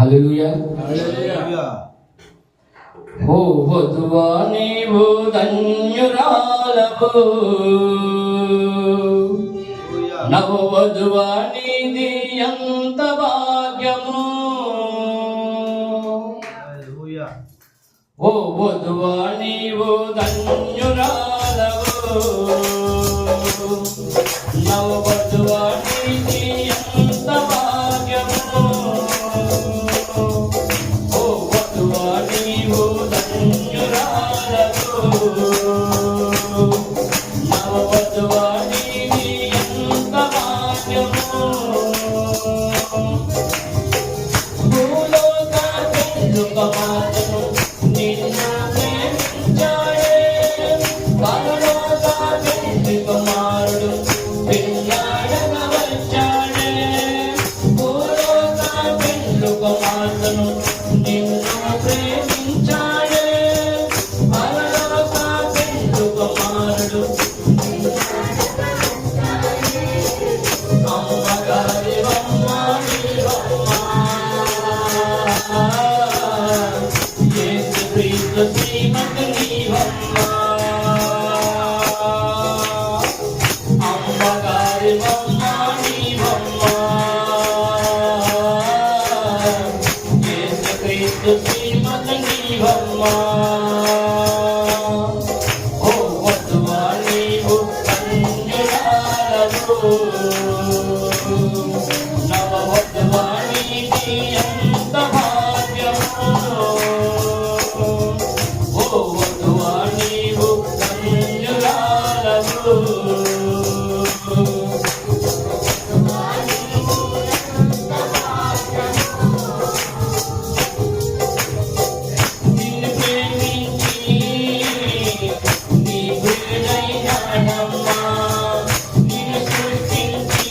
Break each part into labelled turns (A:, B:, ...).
A: హల్లెలూయా. ఓ వధువా నీవు ధన్యురాలవు, నవ వధువా నీది ఎంత భాగ్యము. ఓ వధువా నీవు ధన్యురాలవు, నవ వధువా నీది ఎంత భాగ్యము. ఓ వధువా నీవు ధన్యురాలవు, నవ వధువా నీది ఎంత భాగ్యము. భూలోక పెళ్ళుకమాతను నిన్ను ప్రేమించాడే, పరలోక పెళ్లి కుమారుడు పెళ్ళాడగా వచ్చాడే. భూలోక పెళ్ళుకమాతను నిన్ను ప్రేమించాడే, పరలోక పెళ్లి కుమారుడు. అమ్మగారి అమ్మ యేసు క్రీస్తు శ్రీమతి నీవమ్మ. అమ్మగారి అమ్మ నీవమ్మ, యేసు క్రీస్తు శ్రీమతి నీవమ్మ. ఓ వధువా నీవు ధన్యురాలవు, నవ వధువా నీది ఎంత భాగ్యము. ఓ వధువా నీవు ధన్యురాలవు, నిన్ను ప్రేమించి నీ ప్రియుడైనాడమ్మా, నిన్ను సృష్టించి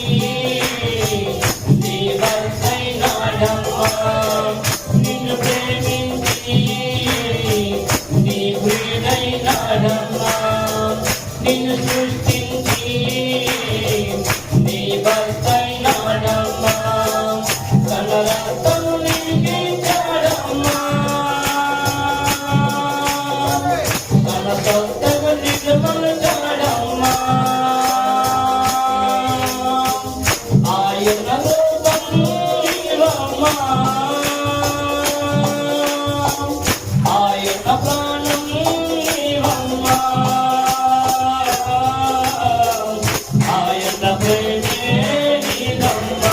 A: నీ భర్తైనాడమ్మా. నిన్ను ప్రేమించి నీ ప్రియుడైనాడమ్మా, నిన్ను సృష్టించి నీ భర్తైనాడమ్మా. తన రక్తము నిలిపించాడమ్మా, తన సొంతము నిజమనచాడమ్మా. ఆయన రూపం నీవమ్మా, ఆయన ప్రాణం నీవమ్మా, ఆయన ప్రేమే నీదమ్మా,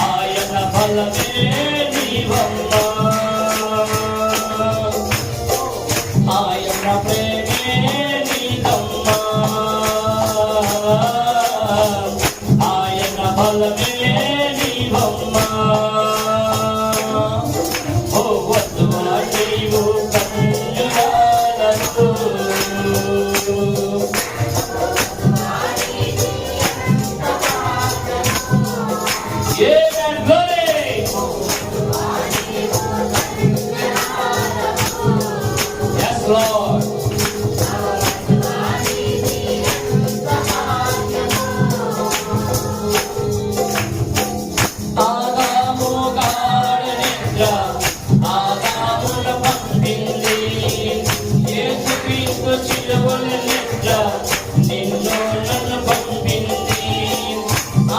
A: ఆయన బలమే నీవమ్మా, ఆయన ప్రేమే నీదమ్మా, ఆయన బలమే నీవమ్మా. ఓ వధువా నీవు ధన్యురాలవు, Amen. Glory. Yes, Lord. ఆదాము గాఢ నిద్ర ఆదామును పంపింది, యేసు క్రీస్తు శిలువల నిద్ర నిన్ను నన్ను పంపింది.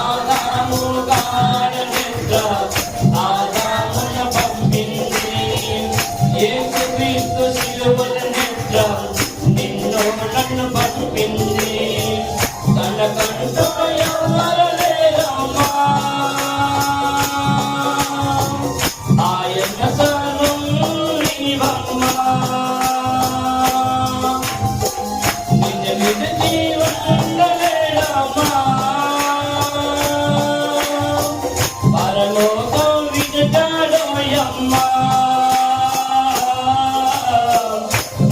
A: ఆదాము గాఢ నిద్ర ఆదామును పంపింది, యేసు క్రీస్తు శిలువల నిద్ర నిన్ను నన్ను పంపింది. తనకంటూ ఎవరు లేరమ్మా, ఆయన సర్వం నీవమ్మా. నిజ నిజ జీవనలేడమ్మా, పరలోకం విజటాడోయమ్మా.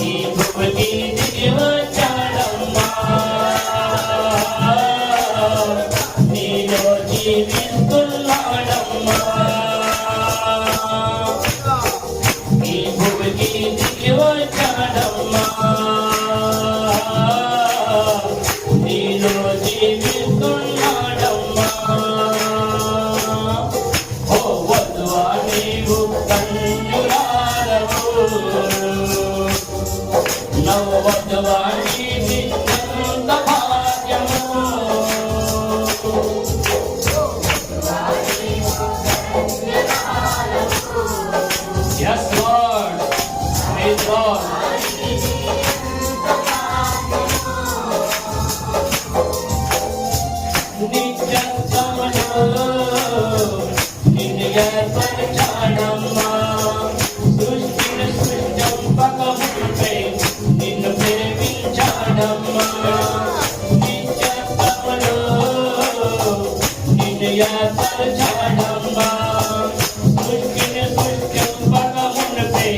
A: ఈ భూమికి దిగి వచ్చాడమ్మా, నీలో జీవిస్తున్నాడమ్మా. ఈ భూమికి దిగి వచ్చాడమ్మా, నీలో జీవిస్తున్నాడమ్మా. దయపరచాడమ్మా సృష్టిని సృష్టింపకమునుపే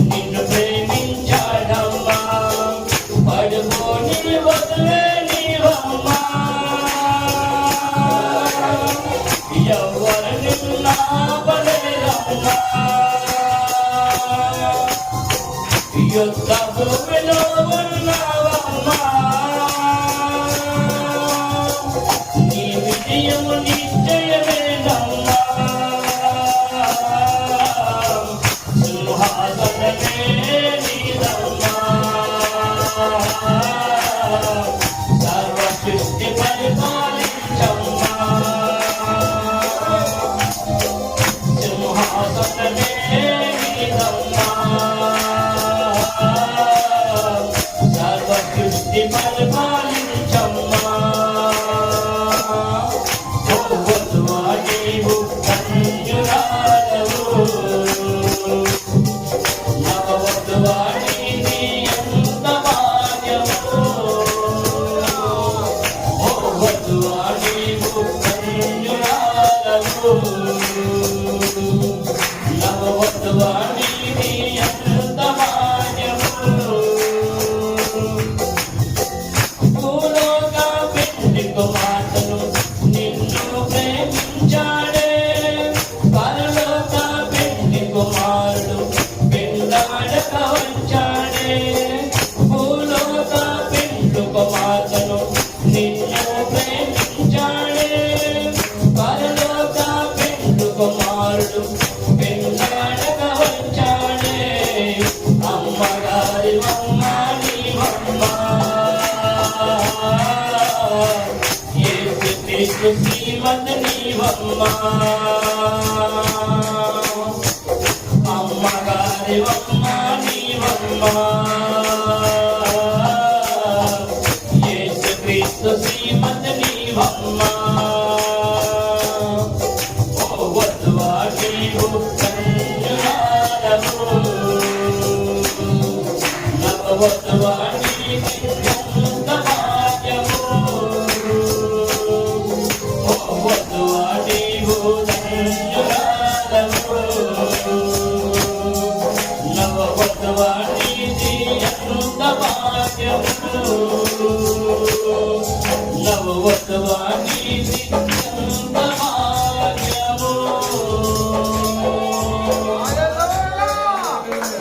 A: నిన్ను ప్రేమించాడమ్మా పడుకోని వదిలే నీవమ్మా ఎవరు నిన్నాపలేరమ్మా యుద్ధ భూమిలో ఉన్నావమ్మా నీ విజయము నిశ్చయమేనమ్మా సింహాసనమే నీదమ్మా సర్వ సృష్టి పరిపాలించమ్మా సింహాసనమే నీదమ్మా సర్వ సృష్టి పరిపాలించమ్మా నీవు కన్యురాలవు నవవధువా నీది ఎంత భాగ్యము ఓ వధువా నీవు కన్యురాలవు నవవధువా నీది ఎంత భాగ్యము భూలోక పెండి కుమార్తెను నిన్ను ప్రేమించాడే పరలోక పెండి కుమారుడు పెండాడక వచ్చాడే భూలోక పెండు కుమార్తెను నిన్ను ప్రేమించాడే పరలోక పెండు కుమారుడు పెండాడక వచ్చాడే అమ్మగారి అమ్మ నీవమ్మా యేసు శ్రీమద్ నీవమ్మా అమ్మగారి అమ్మ నీవమ్మా యేసు క్రీస్తు శ్రీమద్ నీవమ్మా ఓ వధువా నీవు కన్యురాలవు నవవధువా నీది ఎంత భాగ్యము ఓ వధువా నీవు ధన్యురాలవు నవవధువా నీది ఎంత భాగ్యము నవవధువా నీది ఎంత భాగ్యము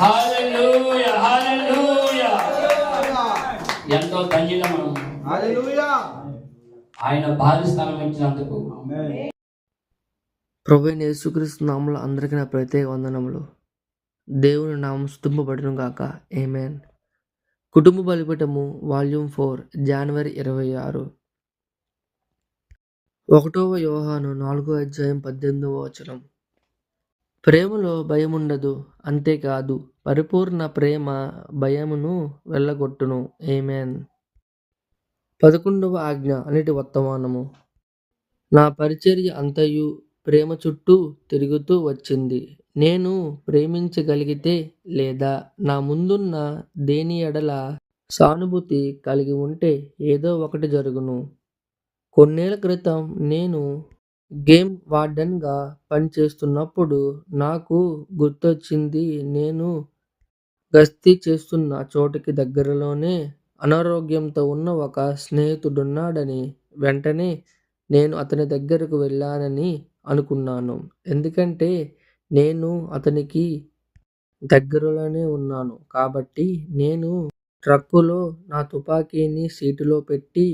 A: హల్లెలూయా హల్లెలూయా ఎంతో ధన్యులం మనం ఆయన భారీ స్థానం ఇచ్చినందుకు
B: ప్రభువైన యేసుక్రీస్తు నామములో అందరికీ నా ప్రత్యేక వందనములు. దేవుని నామం స్తుతింపబడును గాక. ఆమేన్. కుటుంబ బలిపీఠము వాల్యూమ్ 4 జనవరి 26. 1వ యోహాను 4వ అధ్యాయం 18వ వచనం. ప్రేమలో భయముండదు, అంతేకాదు పరిపూర్ణ ప్రేమ భయమును వెళ్ళగొట్టును. ఆమేన్. 11వ ఆజ్ఞ అన్నిటి వర్తమానము. నా పరిచర్య అంతయు ప్రేమ చుట్టూ తిరుగుతూ వచ్చింది. నేను ప్రేమించగలిగితే లేదా నా ముందున్న దేని ఎడల సానుభూతి కలిగి ఉంటే ఏదో ఒకటి జరుగును. కొన్నేళ్ల క్రితం నేను గేమ్ వార్డెన్గా పనిచేస్తున్నప్పుడు నాకు గుర్తొచ్చింది. నేను గస్తీ చేస్తున్న చోటుకి దగ్గరలోనే అనారోగ్యంతో ఉన్న ఒక స్నేహితుడున్నాడని. వెంటనే నేను అతని దగ్గరకు వెళ్ళానని అనుకున్నాను, ఎందుకంటే నేను అతనికి దగ్గరలోనే ఉన్నాను కాబట్టి. నేను ట్రక్కులో నా తుపాకీని సీటులో పెట్టి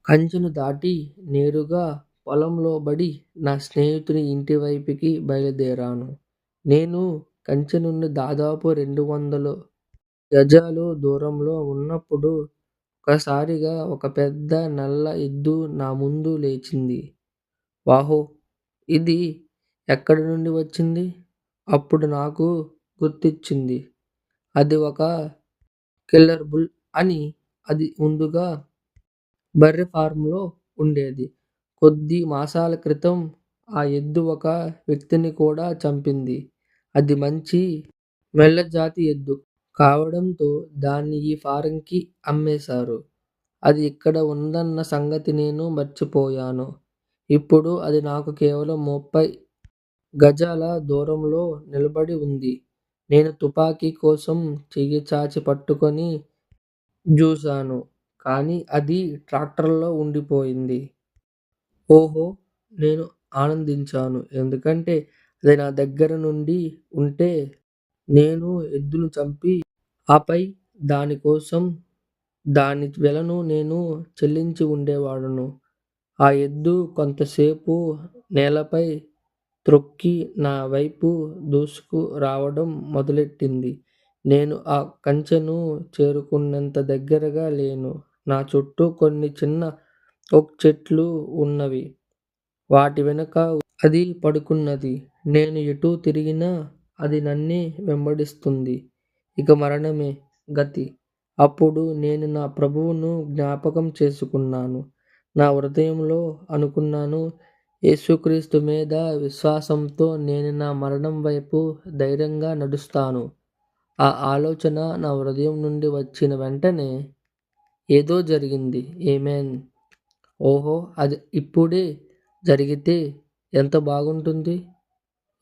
B: కంచెను దాటి నేరుగా పొలంలో బడి నా స్నేహితుని ఇంటి వైపుకి బయలుదేరాను. నేను కంచె నుండి దాదాపు 200 గజాలు దూరంలో ఉన్నప్పుడు ఒక్కసారిగా ఒక పెద్ద నల్ల ఎద్దు నా ముందు లేచింది. వాహో, ఇది ఎక్కడి నుండి వచ్చింది? అప్పుడు నాకు గుర్తొచ్చింది, అది ఒక కిల్లర్ బుల్ అని. అది ముందుగా బర్రె ఫారంలో ఉండేది. కొద్ది మాసాల క్రితం ఆ ఎద్దు ఒక వ్యక్తిని కూడా చంపింది. అది మంచి మెల్లజాతి ఎద్దు కావడంతో దాన్ని ఈ ఫారంకి అమ్మేశారు. అది ఇక్కడ ఉందన్న సంగతి నేను మర్చిపోయాను. ఇప్పుడు అది నాకు కేవలం 30 గజాల దూరంలో నిలబడి ఉంది. నేను తుపాకీ కోసం చెయ్యి చాచి పట్టుకొని జూసాను. కానీ అది ట్రాక్టర్‌లో ఉండిపోయింది. ఓహో! నేను ఆనందించాను. ఎందుకంటే అది నా దగ్గర నుండి ఉంటే నేను ఎద్దును చంపి ఆపై దాని కోసం దాని వెలను నేను చెల్లించి ఉండేవాడును. ఆ ఎద్దు కొంతసేపు నేలపై త్రొక్కి నా వైపు దూసుకు రావడం మొదలెట్టింది. నేను ఆ కంచెను చేరుకునేంత దగ్గరగా లేను. నా చుట్టూ కొన్ని చిన్న ఓక్ చెట్లు ఉన్నవి. వాటి వెనుక అది పడుకున్నది. నేను ఎటు తిరిగినా అది నన్నే వెంబడిస్తుంది. ఇక మరణమే గతి. అప్పుడు నేను నా ప్రభువును జ్ఞాపకం చేసుకున్నాను. నా హృదయంలో అనుకున్నాను, యేసుక్రీస్తు మీద విశ్వాసంతో నేను నా మరణం వైపు ధైర్యంగా నడుస్తాను. ఆ ఆలోచన నా హృదయం నుండి వచ్చిన వెంటనే ఏదో జరిగింది. ఆమేన్. ఓహో! అది ఇప్పుడే జరిగితే ఎంత బాగుంటుంది.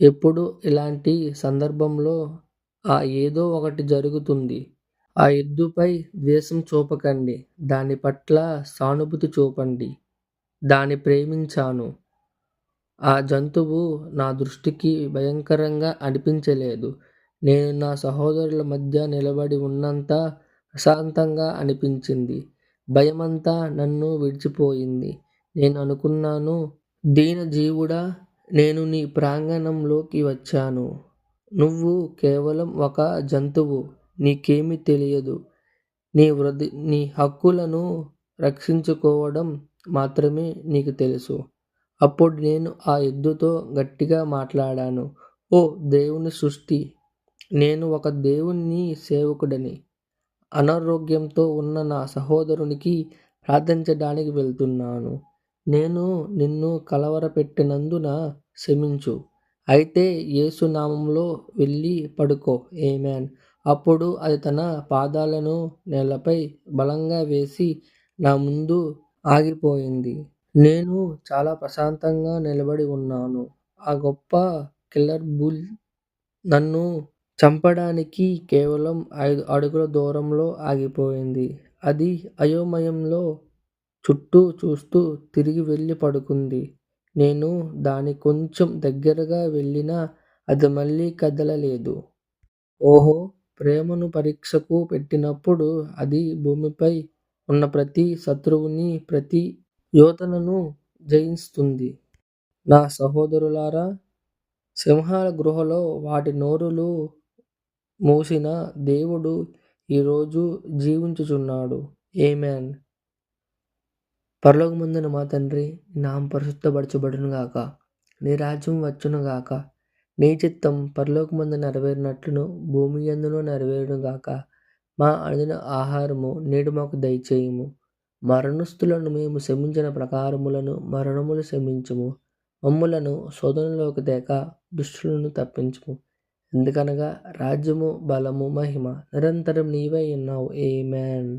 B: ఎప్పుడు ఇలాంటి సందర్భంలో ఆ ఏదో ఒకటి జరుగుతుంది. ఆ ఎద్దుపై ద్వేషం చూపకండి. దాని పట్ల సానుభూతి చూపండి. దాన్ని ప్రేమించాను. ఆ జంతువు నా దృష్టికి భయంకరంగా అనిపించలేదు. నేను నా సహోదరుల మధ్య నిలబడి ఉన్నంత ప్రశాంతంగా అనిపించింది. భయమంతా నన్ను విడిచిపోయింది. నేను అనుకున్నాను, దీనజీవుడా, నేను నీ ప్రాంగణంలోకి వచ్చాను. నువ్వు కేవలం ఒక జంతువు. నీకేమీ తెలియదు. నీ హక్కులను రక్షించుకోవడం మాత్రమే నీకు తెలుసు. అప్పుడు నేను ఆ ఎద్దుతో గట్టిగా మాట్లాడాను. ఓ దేవుని సృష్టి, నేను ఒక దేవుని సేవకుడిని. అనారోగ్యంతో ఉన్న నా సహోదరునికి ప్రార్థించడానికి వెళ్తున్నాను. నేను నిన్ను కలవరపెట్టినందున క్షమించు. అయితే యేసు నామంలో వెళ్ళి పడుకో. ఆమేన్. అప్పుడు అది తన పాదాలను నేలపై బలంగా వేసి నా ముందు ఆగిపోయింది. నేను చాలా ప్రశాంతంగా నిలబడి ఉన్నాను. ఆ గొప్ప కిల్లర్ బుల్ నన్ను చంపడానికి కేవలం 5 అడుగుల దూరంలో ఆగిపోయింది. అది అయోమయంలో చుట్టూ చూస్తూ తిరిగి వెళ్ళి పడుకుంది. నేను దాని కొంచెం దగ్గరగా వెళ్ళినా అది మళ్ళీ కదలలేదు. ఓహో! ప్రేమను పరీక్షకు పెట్టినప్పుడు అది భూమిపై ఉన్న ప్రతి శత్రువుని, ప్రతి యోధనను జయిస్తుంది. నా సహోదరులారా, సింహాల గుహలో వాటి నోరులు మూసిన దేవుడు ఈరోజు జీవించుచున్నాడు. ఆమేన్. పరలోకమందున్న మా తండ్రి, నీ నామం పరిశుద్ధపరచబడునుగాక. నీ రాజ్యం వచ్చునుగాక. నీ చిత్తం పరలోకమందు నెరవేరినట్లును భూమి యందును నెరవేరునుగాక. మా అనుదిన ఆహారము నేడు మాకు దయచేయుము. మరణస్థులను మేము క్షమించిన ప్రకారములను మరణములు క్షమించుము. మమ్ములను శోధనలోకి తేక దుష్టులను తప్పించుము. ఎందుకనగా రాజ్యము, బలము, మహిమ నిరంతరం నీవై ఉన్నావు. ఆమేన్.